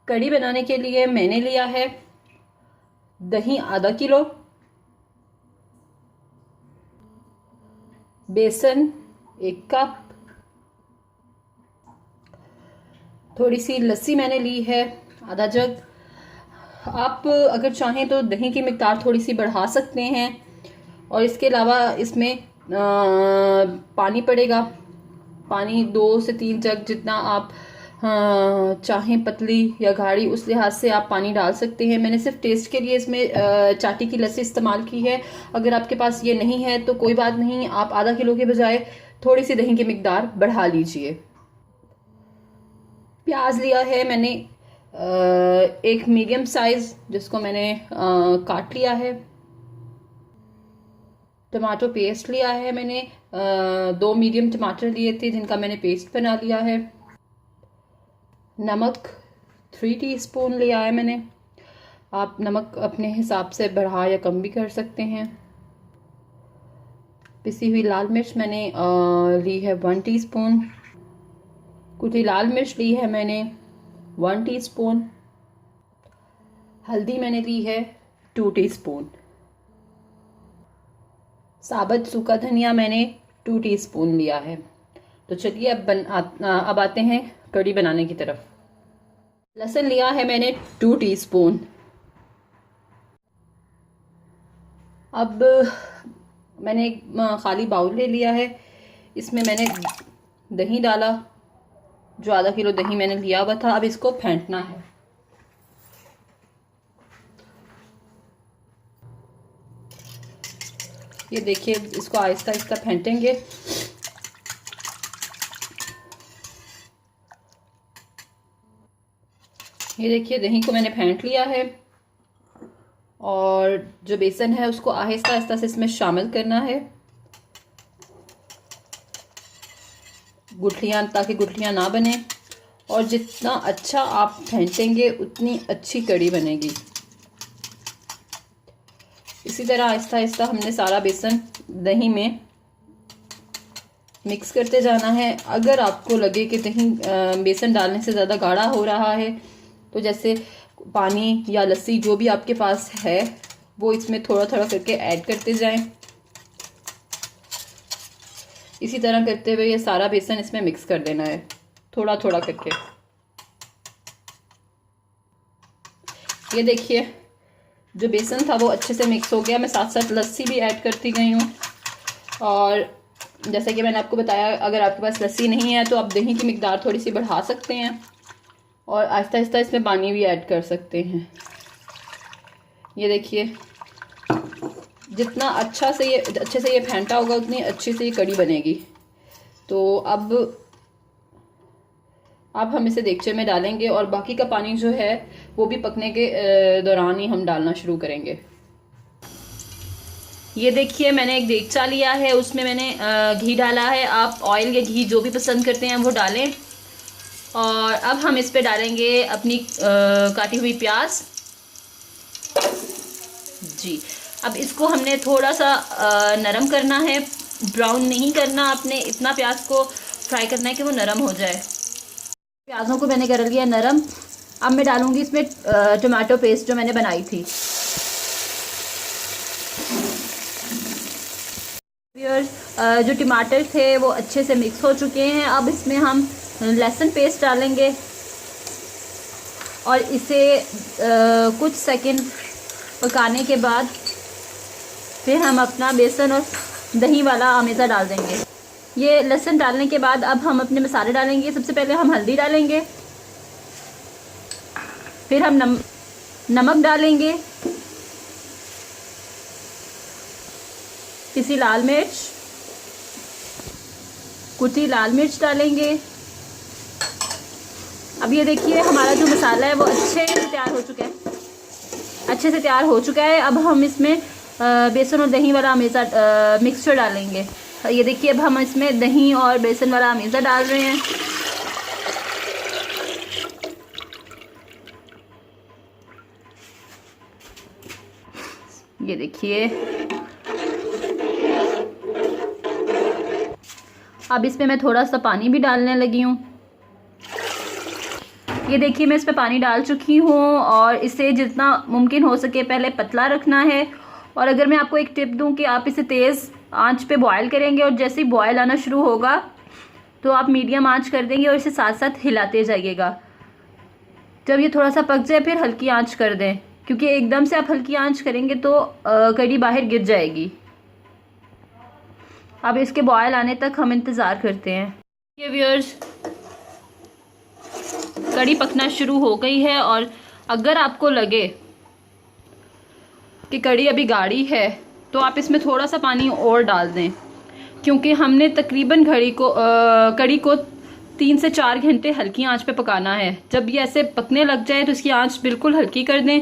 कढ़ी बनाने के लिए मैंने लिया है दही आधा किलो, बेसन 1 कप, थोड़ी सी लस्सी मैंने ली है आधा जग। आप अगर चाहें तो दही की मिकदार थोड़ी सी बढ़ा सकते हैं, और इसके अलावा इसमें पानी पड़ेगा। पानी 2 से 3 जग जितना आप चाहें, पतली या गाढ़ी, उस लिहाज से आप पानी डाल सकते हैं। मैंने सिर्फ टेस्ट के लिए इसमें चाटी की लस्सी इस्तेमाल की है। अगर आपके पास ये नहीं है तो कोई बात नहीं, आप आधा किलो के बजाय थोड़ी सी दही की मिकदार बढ़ा लीजिए। प्याज लिया है मैंने 1 मीडियम साइज, जिसको मैंने काट लिया है। टमाटो पेस्ट लिया है मैंने 2 मीडियम टमाटर लिए थे जिनका मैंने पेस्ट बना लिया है। नमक 3 टीस्पून लिया है मैंने। आप नमक अपने हिसाब से बढ़ा या कम भी कर सकते हैं। पिसी हुई लाल मिर्च मैंने ली है 1 टीस्पून। कुटी लाल मिर्च ली है मैंने 1 टीस्पून। हल्दी मैंने ली है 2 टीस्पून। साबुत सूखा धनिया मैंने 2 टीस्पून लिया है। तो चलिए अब आते हैं कढ़ी बनाने की तरफ। लहसुन लिया है मैंने 2 टीस्पून। अब मैंने एक खाली बाउल ले लिया है, इसमें मैंने दही डाला, जो आधा किलो दही मैंने लिया हुआ था। अब इसको फेंटना है। ये देखिए, इसको आहिस्ता आहिस्ता फेंटेंगे। ये देखिए, दही को मैंने फेंट लिया है, और जो बेसन है उसको आहिस्ता आहिस्ता से इसमें शामिल करना है, गुठलियाँ, ताकि गुठलियाँ ना बने। और जितना अच्छा आप फेंटेंगे उतनी अच्छी कढ़ी बनेगी। इसी तरह आहिस्ता आहिस्ता हमने सारा बेसन दही में मिक्स करते जाना है। अगर आपको लगे कि दही बेसन डालने से ज़्यादा गाढ़ा हो रहा है, तो जैसे पानी या लस्सी जो भी आपके पास है वो इसमें थोड़ा थोड़ा करके ऐड करते जाएं। इसी तरह करते हुए ये सारा बेसन इसमें मिक्स कर देना है, थोड़ा थोड़ा करके। ये देखिए, जो बेसन था वो अच्छे से मिक्स हो गया। मैं साथ साथ लस्सी भी ऐड करती गई हूँ। और जैसा कि मैंने आपको बताया, अगर आपके पास लस्सी नहीं है तो आप दही की मिकदार थोड़ी सी बढ़ा सकते हैं, और आहिस्ता आहिस्ता इसमें पानी भी ऐड कर सकते हैं। ये देखिए, जितना अच्छे से ये फेंटा होगा उतनी अच्छी से ये कढ़ी बनेगी। तो अब हम इसे देगचे में डालेंगे, और बाकी का पानी जो है वो भी पकने के दौरान ही हम डालना शुरू करेंगे। ये देखिए, मैंने एक देगचा लिया है, उसमें मैंने घी डाला है। आप ऑयल या घी जो भी पसंद करते हैं वो डालें। और अब हम इस पे डालेंगे अपनी काटी हुई प्याज जी। अब इसको हमने थोड़ा सा नरम करना है, ब्राउन नहीं करना आपने, इतना प्याज को फ्राई करना है कि वो नरम हो जाए। प्याज़ों को मैंने कर लिया नरम। अब मैं डालूंगी इसमें टमाटो पेस्ट जो मैंने बनाई थी। जो टमाटर थे वो अच्छे से मिक्स हो चुके हैं। अब इसमें हम लहसुन पेस्ट डालेंगे, और इसे कुछ सेकंड पकाने के बाद फिर हम अपना बेसन और दही वाला आमेज़ा डाल देंगे। ये लहसुन डालने के बाद अब हम अपने मसाले डालेंगे। सबसे पहले हम हल्दी डालेंगे, फिर हम नमक डालेंगे, पिसी लाल मिर्च, कुटी लाल मिर्च डालेंगे। अब ये देखिए, हमारा जो मसाला है वो अच्छे से तैयार हो चुका है। अब हम इसमें बेसन और दही वाला अमेज़ा मिक्सचर डालेंगे। ये देखिए, अब हम इसमें दही और बेसन वाला अमेज़ा डाल रहे हैं। ये देखिए, अब इसमें मैं थोड़ा सा पानी भी डालने लगी हूँ। ये देखिए मैं इसमें पानी डाल चुकी हूँ और इसे जितना मुमकिन हो सके पहले पतला रखना है। और अगर मैं आपको एक टिप दूँ कि आप इसे तेज़ आंच पे बॉयल करेंगे और जैसे ही बॉयल आना शुरू होगा तो आप मीडियम आंच कर देंगे और इसे साथ साथ हिलाते जाइएगा। जब ये थोड़ा सा पक जाए फिर हल्की आंच कर दें, क्योंकि एकदम से आप हल्की आंच करेंगे तो कढ़ी बाहर गिर जाएगी। अब इसके बॉयल आने तक हम इंतज़ार करते हैं। ये व्यूअर्स, कढ़ी पकना शुरू हो गई है और अगर आपको लगे कि कढ़ी अभी गाढ़ी है तो आप इसमें थोड़ा सा पानी और डाल दें, क्योंकि हमने तकरीबन कढ़ी को 3 से 4 घंटे हल्की आंच पे पकाना है। जब ये ऐसे पकने लग जाए तो इसकी आंच बिल्कुल हल्की कर दें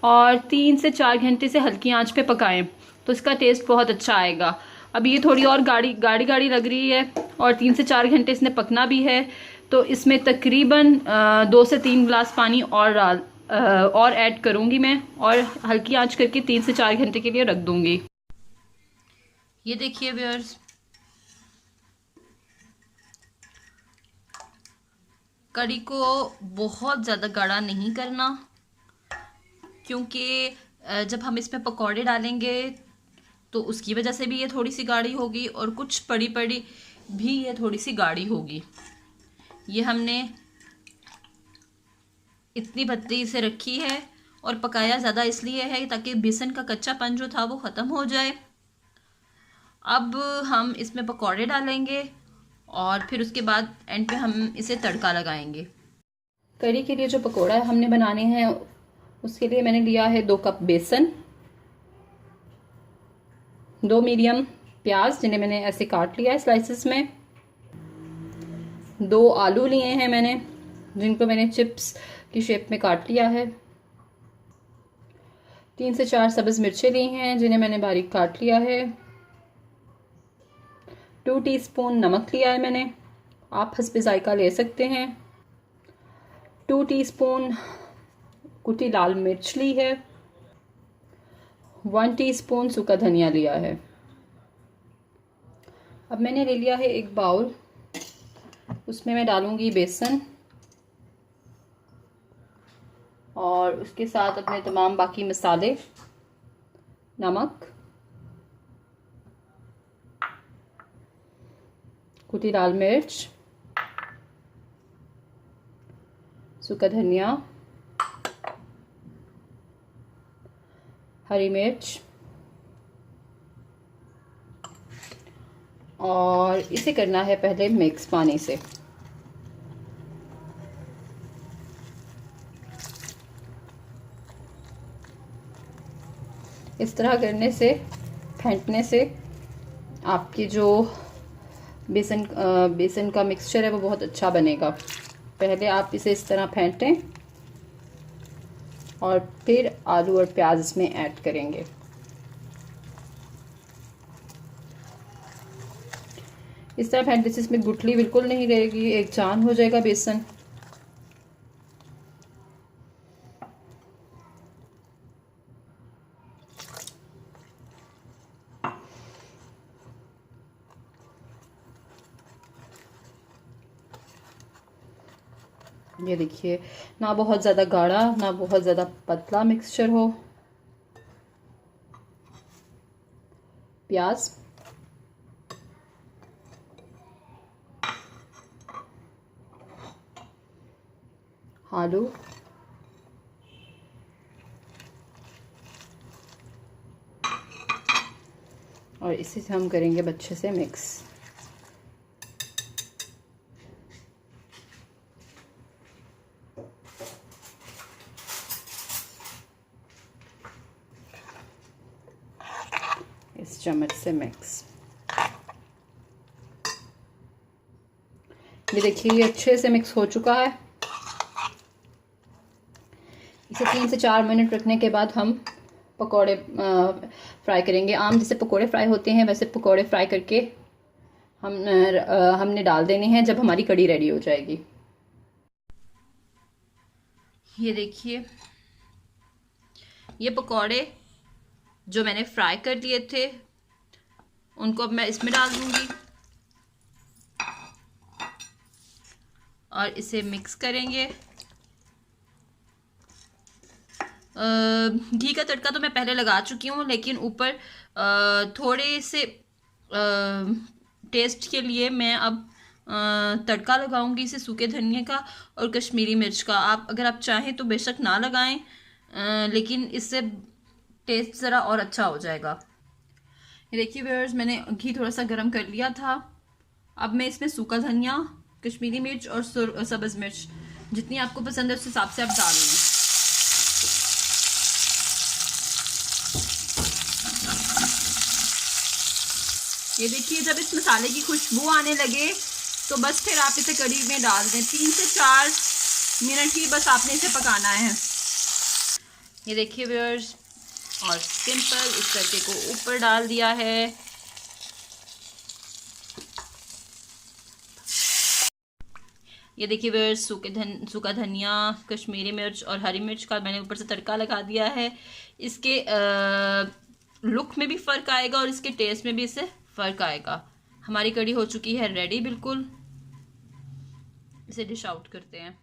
और 3 से 4 घंटे से हल्की आंच पे पकाएं तो इसका टेस्ट बहुत अच्छा आएगा। अब ये थोड़ी और गाढ़ी लग रही है और 3 से 4 घंटे इसने पकना भी है, तो इसमें तकरीबन 2 से 3 गिलास पानी और ऐड करूँगी मैं और हल्की आंच करके 3 से 4 घंटे के लिए रख दूँगी। ये देखिए व्यूअर्स, कढ़ी को बहुत ज़्यादा गाढ़ा नहीं करना, क्योंकि जब हम इसमें पकौड़े डालेंगे तो उसकी वजह से भी ये थोड़ी सी गाढ़ी होगी और कुछ पड़ी भी ये थोड़ी सी गाढ़ी होगी। ये हमने इतनी पतली से रखी है और पकाया ज़्यादा इसलिए है ताकि बेसन का कच्चापन जो था वो ख़त्म हो जाए। अब हम इसमें पकौड़े डालेंगे और फिर उसके बाद एंड पे हम इसे तड़का लगाएंगे। कढ़ी के लिए जो पकौड़ा हमने बनाने हैं उसके लिए मैंने लिया है 2 कप बेसन, 2 मीडियम प्याज जिन्हें मैंने ऐसे काट लिया है स्लाइसेस में, 2 आलू लिए हैं मैंने जिनको मैंने चिप्स की शेप में काट लिया है, 3 से 4 सब्ज़ मिर्चें ली हैं जिन्हें मैंने बारीक काट लिया है, 2 टीस्पून नमक लिया है मैंने, आप हस्बे जायका ले सकते हैं, 2 टीस्पून कुटी लाल मिर्च ली है, 1 टीस्पून सूखा धनिया लिया है। अब मैंने ले लिया है एक बाउल, उसमें मैं डालूंगी बेसन और उसके साथ अपने तमाम बाकी मसाले, नमक, कुटी लाल मिर्च, सूखा धनिया, हरी मिर्च और इसे करना है पहले मिक्स पानी से। इस तरह करने से, फेंटने से आपकी जो बेसन का मिक्सचर है वो बहुत अच्छा बनेगा। पहले आप इसे इस तरह फेंटें और फिर आलू और प्याज इसमें ऐड करेंगे। इस तरह फेंटने से इसमें गुठली बिल्कुल नहीं रहेगी, एक जान हो जाएगा बेसन। ये देखिए, ना बहुत ज़्यादा गाढ़ा ना बहुत ज़्यादा पतला मिक्सचर हो। प्याज, आलू, और इसी से हम करेंगे अच्छे से मिक्स। इस चम्मच से मिक्स। ये देखिए, ये अच्छे से मिक्स हो चुका है। इसे 3 से 4 मिनट रखने के बाद हम पकोड़े फ्राई करेंगे। आम जैसे पकोड़े फ्राई होते हैं वैसे पकोड़े फ्राई करके हमने डाल देने हैं जब हमारी कढ़ी रेडी हो जाएगी। ये देखिए, ये पकोड़े जो मैंने फ्राई कर लिए थे उनको अब मैं इसमें डाल दूंगी और इसे मिक्स करेंगे घी का तड़का तो मैं पहले लगा चुकी हूँ, लेकिन ऊपर थोड़े से टेस्ट के लिए मैं अब तड़का लगाऊंगी इसे सूखे धनिया का और कश्मीरी मिर्च का। आप अगर आप चाहें तो बेशक ना लगाएं, लेकिन इससे टेस्ट ज़रा और अच्छा हो जाएगा। ये देखिए व्यूअर्स, मैंने घी थोड़ा सा गर्म कर लिया था। अब मैं इसमें सूखा धनिया, कश्मीरी मिर्च और सब्ज़ मिर्च जितनी आपको पसंद है उस हिसाब से आप डाल लें। ये देखिए, जब इस मसाले की खुशबू आने लगे तो बस फिर आप इसे कढ़ी में डाल दें। 3 से 4 मिनट ही बस आपने इसे पकाना है। ये देखिए व्यूअर्स, और सिंपल इस तड़के को ऊपर डाल दिया है। ये देखिए व्यूअर्स, सूखा धनिया, कश्मीरी मिर्च और हरी मिर्च का मैंने ऊपर से तड़का लगा दिया है। इसके लुक में भी फ़र्क आएगा और इसके टेस्ट में भी इससे फ़र्क आएगा। हमारी कढ़ी हो चुकी है रेडी बिल्कुल। इसे डिश आउट करते हैं।